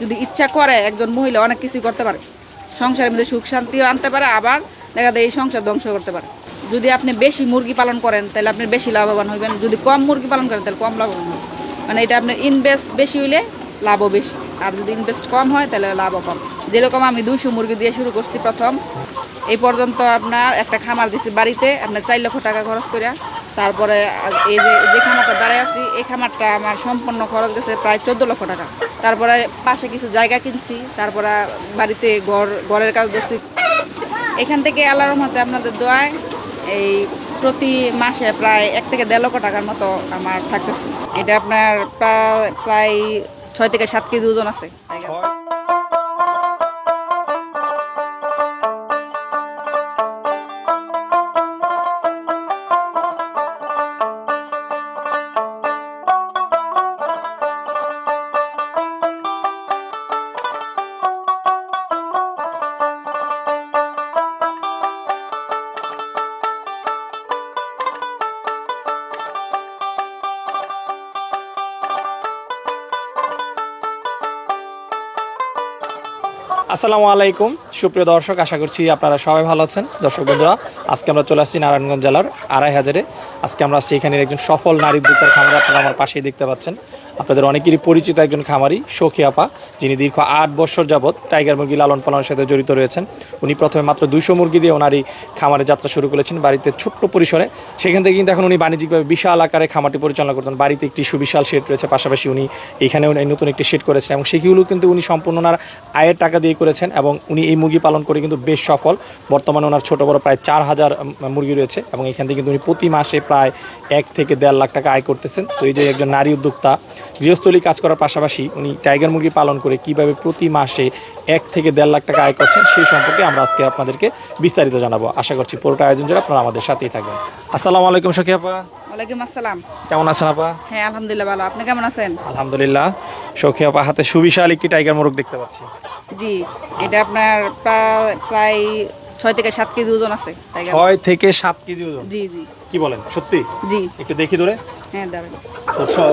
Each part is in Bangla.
যদি ইচ্ছা করে একজন মহিলা অনেক কিছুই করতে পারে, সংসারের মধ্যে সুখ শান্তিও আনতে পারে, আবার দেখা যায় এই সংসার ধ্বংস করতে পারে। যদি আপনি বেশি মুরগি পালন করেন তাহলে আপনি বেশি লাভবান হবেন, যদি কম মুরগি পালন করেন তাহলে কম লাভবান হবেন। মানে এটা আপনার ইনভেস্ট বেশি হইলে লাভও বেশি, আর যদি ইনভেস্ট কম হয় তাহলে লাভও কম। যেরকম আমি 200 মুরগি দিয়ে শুরু করছি প্রথম, এই পর্যন্ত আপনার একটা খামার দিছি বাড়িতে আপনার 4 লক্ষ টাকা খরচ করে। তারপরে এই যে খামারটা দাঁড়ায় আছি, এই খামারটা আমার সম্পূর্ণ খরচ গেছে প্রায় 14 লক্ষ টাকা। তারপরে পাশে কিছু জায়গা কিনছি, তারপরে বাড়িতে ঘরের কাজ ধরছি। এখান থেকে আল্লাহর রহমতে আপনাদের দোয়ায় এই প্রতি মাসে প্রায় 1 থেকে 1.5 লক্ষ টাকার মতো আমার থাকতেছে। এটা আপনার প্রায় 6 থেকে 7 কেজি ওজন আছে। আসসালামু আলাইকুম সুপ্রিয় দর্শক, আশা করছি আপনারা সবাই ভালো আছেন। দর্শক বন্ধুরা, আজকে আমরা চলে আসছি নারায়ণগঞ্জ জেলার 2.5 আজকে আমরা আসছি এখানের একজন সফল নারী উদ্যোক্তার খামারে। আপনারা আমার পাশেই দেখতে পাচ্ছেন, আপনাদের অনেকেরই পরিচিত একজন খামারি সখী আপা, যিনি দীর্ঘ 8 বছর যাবৎ টাইগার মুরগি লালন পালনের সাথে জড়িত রয়েছেন। উনি প্রথমে মাত্র 200 মুরগি দিয়ে ওনারই খামারের যাত্রা শুরু করেছেন বাড়িতে ছোট্ট পরিসরে। সেখান থেকে কিন্তু এখন উনি বাণিজ্যিকভাবে বিশাল আকারে খামারটি পরিচালনা করতেন। বাড়িতে একটি সুবিশাল শেড রয়েছে, পাশাপাশি উনি এখানেও নতুন একটি শেড করেছেন এবং সেগুলো কিন্তু উনি সম্পূর্ণ ওনার আয়ের টাকা দিয়ে করেছেন এবং উনি এই মুরগি পালন করে কিন্তু বেশ সফল। বর্তমানে ওনার ছোটো বড় প্রায় 4000 মুরগি রয়েছে এবং এখান থেকে কিন্তু উনি প্রতি মাসে প্রায় 1 থেকে 1.5 লাখ টাকা আয় করতেছেন। তো এই যে একজন নারী উদ্যোক্তা গৃহস্থলী কাজ করার পাশাপাশি উনি টাইগার মুরগি পালন করে কিভাবে প্রতি মাসে 1 থেকে 1.5 লাখ টাকা আয় করছেন সেই সম্পর্কে আমরা আজকে আপনাদেরকে বিস্তারিত জানাবো। আশা করছি পুরোটা আয়োজন জুড়ে আপনারা আমাদের সাথেই থাকবেন। আসসালামু আলাইকুম সখী আপা। ওয়ালাইকুম আসসালাম। কেমন আছেন আপা? হ্যাঁ আলহামদুলিল্লাহ ভালো, আপনি কেমন আছেন? আলহামদুলিল্লাহ। সখী আপা হাতে সুবিশাল একটি টাইগার মোরগ দেখতে পাচ্ছি। জি, এটা আপনার প্রায় 6 থেকে 7 কেজি ওজন আছে। 6 থেকে 7 কেজি ওজন? জি জি। কি বলেন, সত্যি? জি। একটু দেখি ধরে। হ্যাঁ দাঁড়ান। তো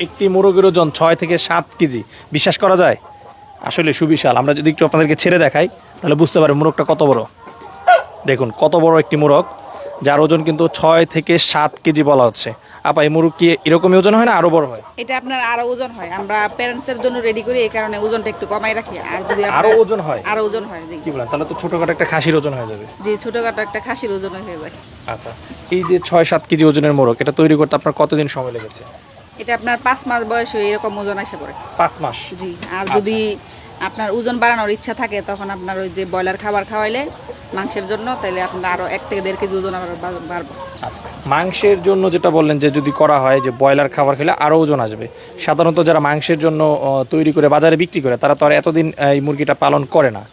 একটি মোরগের ওজন 6 থেকে 7 কেজি, বিশ্বাস করা যায়? আসলে সুবিশাল। আমরা যদি একটু আপনাদেরকে ছেড়ে দেখাই তাহলে বুঝতে পারবেন মোরগটা কত বড়। দেখুন কত বড় একটি মোরগ, যার ওজন কিন্তু 6 থেকে 7 কেজি বলা হচ্ছে। আপা এই মুরগ কি এরকমই ওজন হয় না আরো বড় হয়? এটা আপনার আরো ওজন হয়, আমরা প্যারেন্টসের জন্য রেডি করি, এই কারণে ওজনটা একটু কমাই রাখি। আর যদি আরো ওজন হয়? আরো ওজন হয়। জি। কি বলেন, তাহলে তো ছোটখাটো একটা খাসির ওজন হয়ে যাবে। জি, ছোটখাটো একটা খাসির ওজন হয়ে যায়। আচ্ছা, এই যে 6-7 কেজি ওজনের মোরগ, এটা তৈরি করতে আপনার কতদিন সময় লেগেছে? এটা আপনার 5 মাস বয়স হয়ে এরকম ওজন আসে পড়ে। 5 মাস? জি। আর যদি আপনার ওজন বাড়ানোর ইচ্ছা থাকে তখন আপনার ওই যে ব্রয়লার খাবার খাওয়াইলে মাংসের জন্য, তাহলে আপনার আরো 1 থেকে 1.5 কেজি ওজন আবার বাড়বে। আচ্ছা, মাংসের জন্য যেটা বললেন যে যদি করা হয় যে ব্রয়লার খাবার খেলে আরো ওজন আসবে, সাধারণত যারা মাংসের জন্য তৈরি করে বাজারে বিক্রি করে তারা তো আর এতদিন এই মুরগিটা পালন করে না,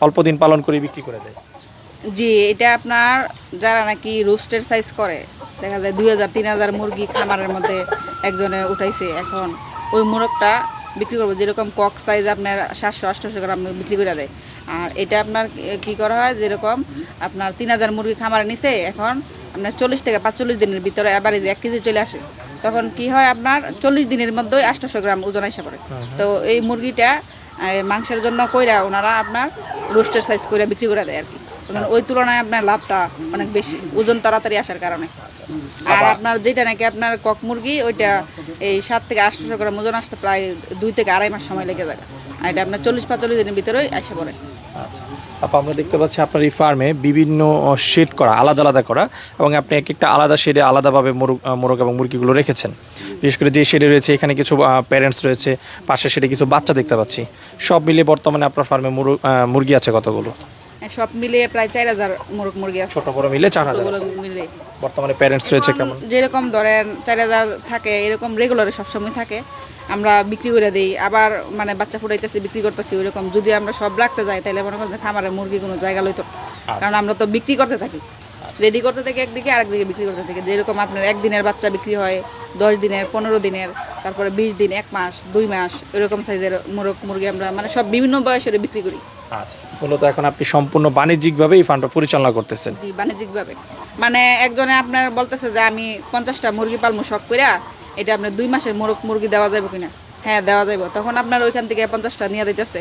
অল্প দিন পালন করে বিক্রি করে দেয়। জি, এটা আপনার যারা নাকি রোস্টের সাইজ করে, দেখা যায় 2000-3000 মুরগি খামারের মধ্যে একজনে উঠাইছে, এখন ওই মোরগটা বিক্রি করবো যেরকম কক সাইজ আপনার 700-800 গ্রাম বিক্রি করে দেয়। আর এটা আপনার কি করা হয়, যেরকম আপনার 3000 মুরগি খামারে নিছে, এখন আপনার 40 থেকে 45 দিনের ভিতরে আবার এই যে 1 কেজি চলে আসে, তখন কি হয় আপনার 40 দিনের মধ্যে 800 গ্রাম ওজন আসে পড়ে। তো এই মুরগিটা মাংসের জন্য কইরা ওনারা আপনার রোস্টের সাইজ করে বিক্রি করে দেয় আর কি। ওই তুলনায় আপনার লাভটা অনেক বেশি, ওজন তাড়াতাড়ি আসার কারণে। আর আপনার যেটা নাকি আপনার কক মুরগি, ওইটা এই 7 থেকে 800 গ্রাম ওজন আসতে প্রায় 2 থেকে 2.5 মাস সময় লেগে যায়। আর এটা আপনার 40-45 দিনের ভিতরেই আসে পড়ে। আচ্ছা আপা, আমরা দেখতে পাচ্ছি আপনার এই ফার্মে বিভিন্ন শেড করা, আলাদা আলাদা করা, এবং আপনি এক একটা আলাদা শেডে আলাদাভাবে মোরগ এবং মুরগিগুলো রেখেছেন। বিশেষ করে যে শেডে রয়েছে এখানে কিছু প্যারেন্টস রয়েছে, পাশের শেডে কিছু বাচ্চা দেখতে পাচ্ছি। সব মিলিয়ে বর্তমানে আপনার ফার্মে মুরগি আছে কতগুলো? সব মিলিয়ে প্রায় 4000 মুরগি আছে। ছোট বড় মিলে 4000 মিলে। বর্তমানে প্যারেন্টস রয়েছে কেমন? যেরকম ধরেন 4000 থাকে এরকম রেগুলারে সবসময় থাকে, আমরা বিক্রি করে দিই। আবার মানে বাচ্চা ফুটাইতেছি বিক্রি করতেছি, ওইরকম যদি আমরা সব রাখতে যাই তাহলে মনে করেন খামারের মুরগি কোনো জায়গা লইতো, কারণ আমরা তো বিক্রি করতে থাকি, রেডি করতে থাকি একদিকে, আরেকদিকে বিক্রি করতে থাকি। যেরকম আপনার 1 দিনের বাচ্চা বিক্রি হয়, 10 দিনের, 15 দিনের, তারপরে 20 দিন, 1 মাস, 2 মাস, এরকম সাইজের মুরগি আমরা মানে সব বিভিন্ন বয়সের বিক্রি করি। আচ্ছা, মূলত এখন আপনি সম্পূর্ণ বাণিজ্যিকভাবে এই ফার্মটা পরিচালনা করতেছেন? জি, বাণিজ্যিকভাবে। মানে একজনে আপনার বলতেছে যে আমি 50টা মুরগি পালমু শখ কইরা, এটা আপনার 2 মাসের মুরগি দেওয়া যাবে কিনা। হ্যাঁ দেওয়া যাবে, তখন আপনার ওইখান থেকে 50টা নিয়ে দিতেছে।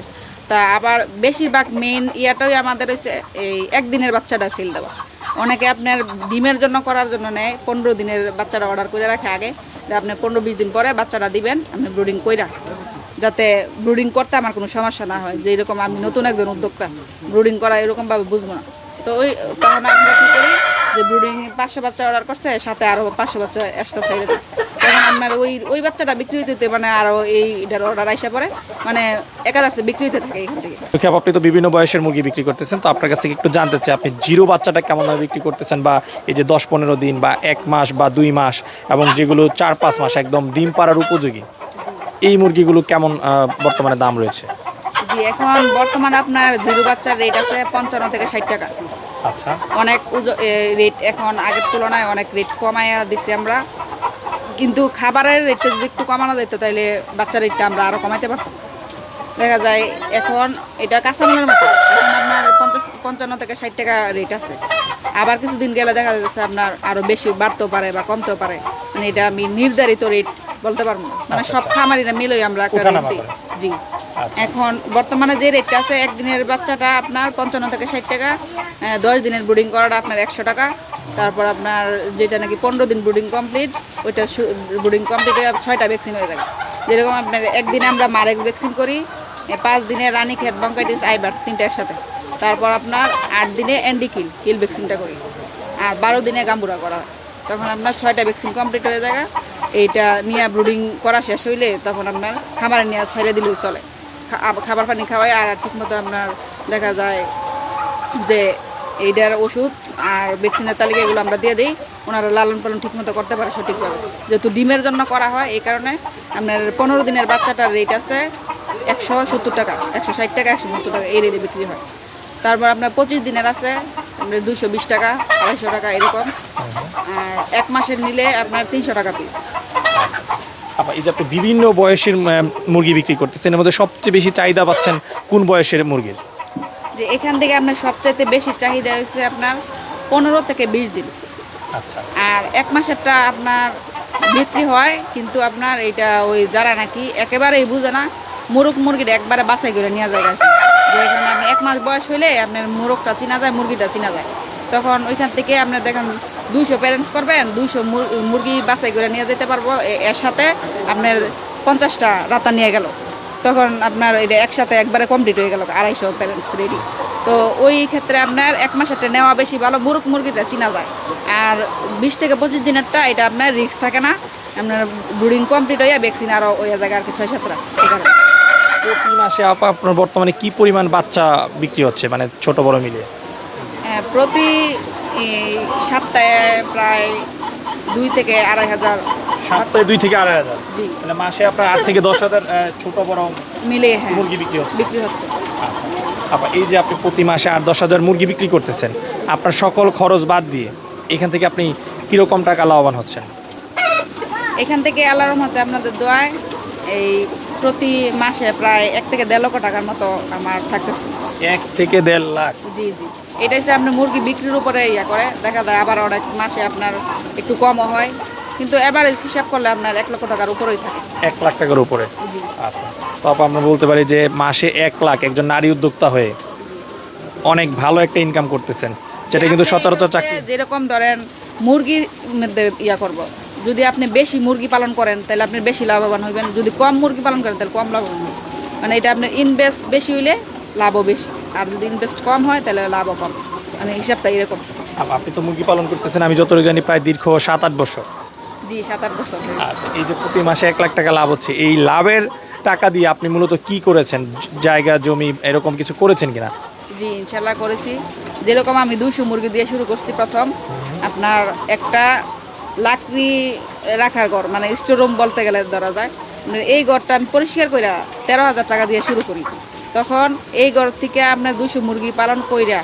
তা আবার বেশিরভাগ মেইন ইয়াটাই আমাদের হচ্ছে এই একদিনের বাচ্চাটা সেল দেওয়া। অনেকে আপনার ডিমের জন্য করার জন্য নেয়, 15 দিনের বাচ্চাটা অর্ডার করে রাখে আগে, যে আপনি 15-20 দিন পরে বাচ্চাটা দিবেন, আপনি ব্রুডিং কইরা, যাতে ব্রুডিং করতে আমার কোনো সমস্যা না হয়। যে এরকম আমি নতুন একজন উদ্যোক্তা, ব্রুডিং করা এরকমভাবে বুঝবো না। তো ওই তখন আমরা কী করি, যে ব্রুডিং 500 বাচ্চা অর্ডার করছে, সাথে আরও 500 বাচ্চা এক্সট্রা সাইডে দেয়। তখন আপনার ওই বাচ্চাটা বিক্রি হইতে মানে আরও এইটার অর্ডার আইসা পরে মানে একাদারসে বিক্রি হইতে থাকে এখান থেকে। আপনি তো বিভিন্ন বয়সের মুরগি বিক্রি করতেছেন, তো আপনার কাছ থেকে একটু জানতে চাই আপনি জিরো বাচ্চাটা কেমন ভাবে বিক্রি করতেছেন, বা এই যে 10-15 দিন বা 1 মাস বা 2 মাস এবং যেগুলো 4-5 মাস একদম ডিম পাড়ার উপযোগী, এই মুরগিগুলো কেমন বর্তমানে দাম রয়েছে? জি, এখন বর্তমানে আপনার জিরো বাচ্চার রেট আছে 55 থেকে 60 টাকা। আচ্ছা, অনেক রেট এখন আগের তুলনায় অনেক রেট কমাইয়া দিছি আমরা, কিন্তু খাবারের রেটটা যদি একটু কমানো যেত তাহলে বাচ্চার রেটটা আমরা আরও কমাইতে পারতাম। দেখা যায় এখন এটা কাঁচামালের মতো, এখন আপনার 55 থেকে 60 টাকা রেট আছে। আবার কিছুদিন গেলে দেখা যাচ্ছে আপনার আরও বেশি বাড়তেও পারে বা কমতেও পারে, মানে এটা আমি নির্ধারিত রেট বলতে পারবো না, মানে সব খামারিরা মিলেই আমরা একটা রেট দিই। জি, এখন বর্তমানে যে রেটটা আছে, একদিনের বাচ্চাটা আপনার 55 থেকে 60 টাকা, 10 দিনের ব্রুডিং করাটা আপনার 100 টাকা। তারপর আপনার যেটা নাকি 15 দিন ব্রুডিং কমপ্লিট, ওইটা ব্রুডিং কমপ্লিট হয়ে 6টা ভ্যাকসিন হয়ে যাবে। যেরকম আপনার একদিনে আমরা মারেক্স ভ্যাকসিন করি, 5 দিনে রানীক্ষেত ব্রঙ্কাইটিস আইবার 3টা একসাথে। তারপর আপনার 8 দিনে কিল ভ্যাকসিনটা করি, আর 12 দিনে গাম্বুরা করা হয়। তখন আপনার 6টা ভ্যাকসিন কমপ্লিট হয়ে যায়। এইটা নিয়ে ব্রুডিং করা শেষ হইলে তখন আপনার খামারে নিয়ে ছেড়ে দিলেও চলে, খাবার পানি খাওয়াই। আর ঠিকমতো আপনার দেখা যায় যে এইটার ওষুধ আর ভ্যাকসিনের তালিকা এগুলো আমরা দিয়ে দিই, ওনারা লালন পালন ঠিকমতো করতে পারে সঠিকভাবে। যেহেতু ডিমের জন্য করা হয়, এই কারণে আপনার 15 দিনের বাচ্চাটার রেট আছে 170 টাকা, 160 টাকা, 170 টাকা, এই রেটে বিক্রি হয়। তারপর আপনার 25 দিনের আছে আপনার 220 টাকা, 250 টাকা এরকম। আর 1 মাসের নিলে আপনার 300 টাকা পিস। আবার এই যে আপনি বিভিন্ন বয়সের মুরগি বিক্রি করতেছেন, এর মধ্যে সবচেয়ে বেশি চাহিদা পাচ্ছেন কোন বয়সের মুরগির? যে এখান থেকে আপনার সবচাইতে বেশি চাহিদা হচ্ছে আপনার 15 থেকে 20 দিন। আচ্ছা, আর 1 মাসেরটা আপনার বিক্রি হয়, কিন্তু আপনার এটা ওই যারা নাকি একেবারেই বুঝে না, মুরগিটা একবারে বাছাই করে নেওয়া যায় আর কি। যে এখানে আপনি 1 মাস বয়স হইলে আপনার মোরগটা চিনা যায়, মুরগিটা চিনা যায়। তখন ওইখান থেকে আপনার দেখেন 200 প্যারেন্টস করবেন, 200 মুরগি বাছাই করে নিয়ে যেতে পারবো। এর সাথে আপনার 50টা রাতা নিয়ে গেল, তখন আপনার এটা একসাথে একবারে কমপ্লিট হয়ে গেল, 250 প্যারেন্টস রেডি। তো ওই ক্ষেত্রে আপনার 1 মাসেরটা নেওয়া বেশি ভালো, মুরগিটা চিনা যায়। আর 20 থেকে 25 দিনেরটা এটা আপনার রিস্ক থাকে না, আপনার ব্রুডিং কমপ্লিট হয়ে ভ্যাকসিন আরও ওই জায়গায় আর কি 6-7টা। এই কারণে প্রতি মাসে আপনার বর্তমানে কি পরিমাণ বাচ্চা বিক্রি হচ্ছে, মানে ছোট বড় মিলিয়ে? প্রতি সপ্তাহে প্রায় 2 থেকে 2,500। সপ্তাহে 2 থেকে 2,500? জি, মানে মাসে আপনার 8 থেকে 10,000 ছোট বড় মিলে হ্যাঁ মুরগি বিক্রি হচ্ছে। আচ্ছা, আবার এই যে আপনি প্রতি মাসে 8-10,000 মুরগি বিক্রি করতেছেন, আপনার সকল খরচ বাদ দিয়ে এখান থেকে আপনি কিরকম টাকা লাভবান হচ্ছেন? এখান থেকে আল্লাহর রহমতে আপনাদের দোয়ায় এই প্রতি মাসে প্রায় 1 থেকে 1.5 লক্ষ টাকার মতো আমার থাকতেছে। 1 থেকে 1.5 লাখ? জি জি, এটা হচ্ছে আপনার মুরগি বিক্রির উপরে ইয়া করে, দেখা যায় আবার অনেক মাসে আপনার একটু কমও হয়, কিন্তু এভারেজ হিসাব করলে আপনার 1 লক্ষ টাকার উপরেই থাকে। 1 লাখ টাকার উপরে? জি। আচ্ছা, তো আমরা বলতে পারি যে মাসে 1 লাখ একজন নারী উদ্যোক্তা হয়ে অনেক ভালো একটা ইনকাম করতেছেন, যেটা কিন্তু সচরাচর চাকরি। যেরকম ধরেন মুরগির মধ্যে ইয়া করব, যদি আপনি বেশি মুরগি পালন করেন তাহলে আপনি বেশি লাভবান হবেন, যদি কম মুরগি পালন করেন তাহলে কম লাভবান হবেন। মানে এটা আপনার ইনভেস্ট বেশি হইলে লাভও বেশি, আর যদি ইনভেস্ট কম হয় তাহলে লাভও কম, মানে হিসাবটা এরকম। আপনি তো মুরগি পালন করতেছেন আমি যতটুকু জানি প্রায় দীর্ঘ 7-8 বছর। জি, 7-8 বছর। আচ্ছা, এই যে প্রতি মাসে 1 লাখ টাকা লাভ হচ্ছে, এই লাভের টাকা দিয়ে আপনি মূলত কি করেছেন? জায়গা জমি এরকম কিছু করেছেন কিনা? জি, ইনশাল্লাহ করেছি। যেরকম আমি 200 মুরগি দিয়ে শুরু করছি প্রথম। আপনার একটা লাকড়ি রাখার ঘর, মানে স্টোর রুম বলতে গেলে ধরা যায়, এই ঘরটা আমি পরিষ্কার করে 13,000 টাকা দিয়ে শুরু করি। তখন এই ঘর থেকে আপনার 200 মুরগি পালন কইরা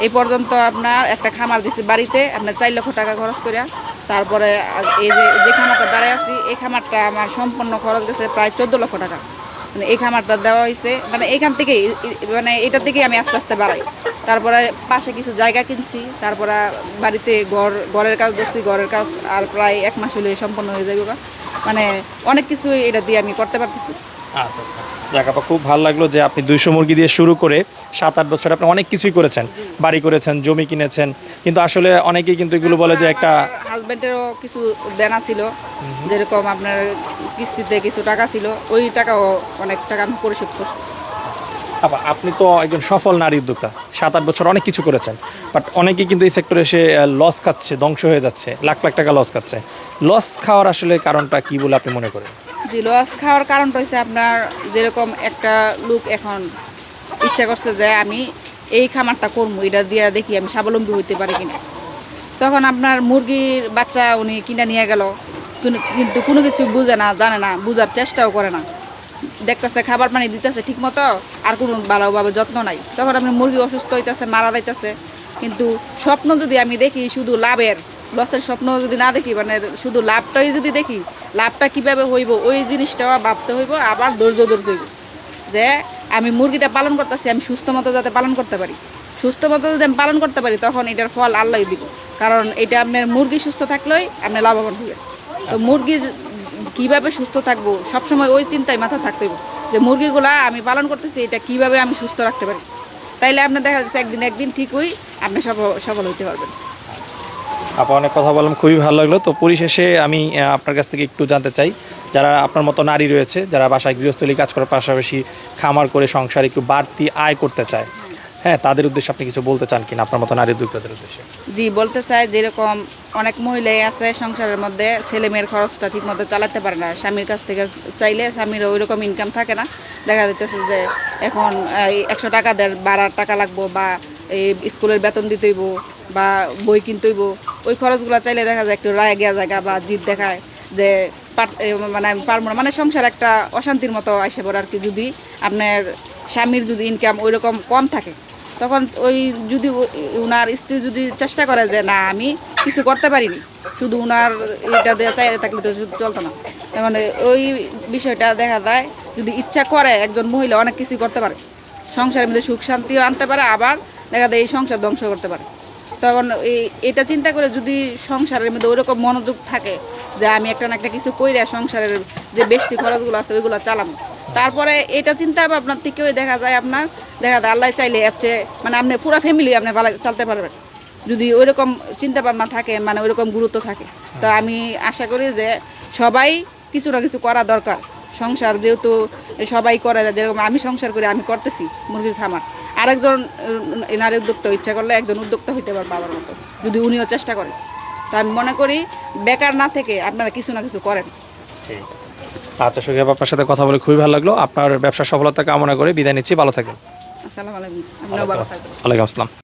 এই পর্যন্ত আপনার একটা খামার দিছি বাড়িতে, আপনার 4 লক্ষ টাকা খরচ করিয়া। তারপরে এই যে খামারটা দাঁড়ায় আছি, এই খামারটা আমার সম্পূর্ণ খরচ গেছে প্রায় 14 লক্ষ টাকা। মানে এই খামারটা দেওয়া হয়েছে, মানে এখান থেকেই, মানে এটা থেকেই আমি আস্তে আস্তে বাড়াই। তারপরে পাশে কিছু জায়গা কিনছি, তারপরে বাড়িতে ঘরের কাজ ধরছি, ঘরের কাজ আর প্রায় 1 মাস হলে সম্পন্ন হয়ে যাবে। মানে অনেক কিছু এটা দিয়ে আমি করতে পারতেছি। আচ্ছা আচ্ছা, যাক আপা, খুব ভালো লাগলো যে আপনি 200 মুরগি দিয়ে শুরু করে 7-8 বছর আপনি অনেক কিছুই করেছেন, বাড়ি করেছেন, জমি কিনেছেন, কিন্তু আসলে অনেকেই কিন্তু এগুলো বলে যে একটা হাজবেন্ডেরও কিছু দেনা ছিল, যেরকম আপনার কিস্তিতে কিছু টাকা ছিল, ওই টাকাও অনেক টাকা আমি পরিশোধ করছি। আপা, আপনি তো একজন সফল নারী উদ্যোক্তা, 7-8 বছর অনেক কিছু করেছেন, বাট অনেকেই কিন্তু এই সেক্টরে এসে লস খাচ্ছে, ধ্বংস হয়ে যাচ্ছে, লাখ লাখ টাকা লস খাচ্ছে। লস খাওয়ার আসলে কারণটা কি বলে আপনি মনে করেন? জি, লস খাওয়ার কারণটা হচ্ছে আপনার যেরকম একটা লোক এখন ইচ্ছা করছে যে আমি এই খামারটা করবো, এটা দিয়ে দেখি আমি স্বাবলম্বী হইতে পারি কিনা। তখন আপনার মুরগির বাচ্চা উনি কিনে নিয়ে গেল, কিন্তু কোনো কিছু বুঝে না, জানে না, বুঝার চেষ্টাও করে না, দেখতেছে খাবার পানি দিতেছে ঠিক মতো, আর কোনো ভালোভাবে যত্ন নাই। তখন আপনার মুরগি অসুস্থ হইতেছে, মারা যাইতেছে। কিন্তু স্বপ্ন যদি আমি দেখি শুধু লাভের, লসের স্বপ্ন যদি না দেখি, মানে শুধু লাভটাই যদি দেখি, লাভটা কিভাবে হইব ওই জিনিসটাও ভাবতে হইব, আবার ধৈর্য ধরতে হইব যে আমি মুরগিটা পালন করতেছি, আমি সুস্থ মতো যাতে পালন করতে পারি। সুস্থ মতো যদি আমি পালন করতে পারি তখন এটার ফল আল্লাহই দিব, কারণ এটা আপনার মুরগি সুস্থ থাকলেই আপনি লাভবান হইবেন। তো মুরগি কিভাবে সুস্থ থাকবো সবসময় ওই চিন্তায় মাথা থাকতে হইব যে মুরগিগুলা আমি পালন করতেছি, এটা কিভাবে আমি সুস্থ রাখতে পারি। তাইলে আপনি দেখা যাচ্ছে একদিন ঠিকই আপনি সফল হইতে পারবেন। আপা, অনেক কথা বললাম, খুবই ভালো লাগলো। তো পরিশেষে আমি আপনার কাছ থেকে একটু জানতে চাই, যারা আপনার মতো নারী রয়েছে, যারা বাসায় গৃহস্থলী কাজ করার পাশাপাশি খামার করে সংসার একটু বাড়তি আয় করতে চায়, হ্যাঁ, তাদের উদ্দেশ্যে আপনি কিছু বলতে চান কিনা আপনার মতো নারী উদ্যোক্তাদের উদ্দেশ্যে? জি, বলতে চাই, যেরকম অনেক মহিলাই আছে সংসারের মধ্যে ছেলে মেয়ের খরচটা ঠিক মতো চালাতে পারে না, স্বামীর কাছ থেকে চাইলে স্বামীর ওই রকম ইনকাম থাকে না। দেখা যাইতেছে যে এখন 100 টাকা দেয়, ভাড়ার টাকা লাগবো, বা এই স্কুলের বেতন দিতে হইব, বা বই কিনতে হইব, ওই খরচগুলো চাইলে দেখা যায় একটু রায় গিয়া জায়গা বা জিদ দেখায় যে মানে আমি পারবো না, মানে সংসার একটা অশান্তির মতো আসে পড়ে আর কি। যদি আপনার স্বামীর যদি ইনকাম ওই রকম কম থাকে, তখন ওই যদি উনার স্ত্রী যদি চেষ্টা করে যে না আমি কিছু করতে পারিনি, শুধু উনার এটা দিয়ে চাইতে থাকলে তো চলতো না। তখন ওই বিষয়টা দেখা যায়, যদি ইচ্ছা করে একজন মহিলা অনেক কিছু করতে পারে, সংসারের মধ্যে সুখ শান্তিও আনতে পারে, আবার দেখা যায় এই সংসার ধ্বংস করতে পারে। তখন এটা চিন্তা করে যদি সংসারের মধ্যে ওইরকম মনোযোগ থাকে যে আমি একটা না একটা কিছু কইরা সংসারের যে বেশি খরচগুলো আছে ওইগুলো চালানো, তারপরে এটা চিন্তা ভাবনার থেকেও দেখা যায় আপনার আল্লাহ চাইলে আছে, মানে আপনি পুরো ফ্যামিলি আপনি ভালো চলতে পারবেন যদি ওইরকম চিন্তা ভাবনা থাকে, মানে ওইরকম গুরুত্ব থাকে। তো আমি আশা করি যে সবাই কিছু না কিছু করা দরকার। সংসার যেহেতু সবাই করে, যেরকম আমি সংসার করে আমি করতেছি মুরগির খামার, আরেকজন নারী উদ্যোক্তা ইচ্ছা করলে একজন উদ্যোক্তা হইতে পারে বাবার মতো, যদি উনিও চেষ্টা করে। তো আমি মনে করি বেকার না থেকে আপনারা কিছু না কিছু করেন। ঠিক আছে। আচ্ছা, সুখেব, আপনার সাথে কথা বলে খুবই ভালো লাগলো। আপনার ব্যবসার সফলতা কামনা করে বিদায় নিচ্ছি, ভালো থাকবেন। আসসালামু আলাইকুম। আপনিও ভালো থাকবেন। ওয়ালাইকুম আসসালাম।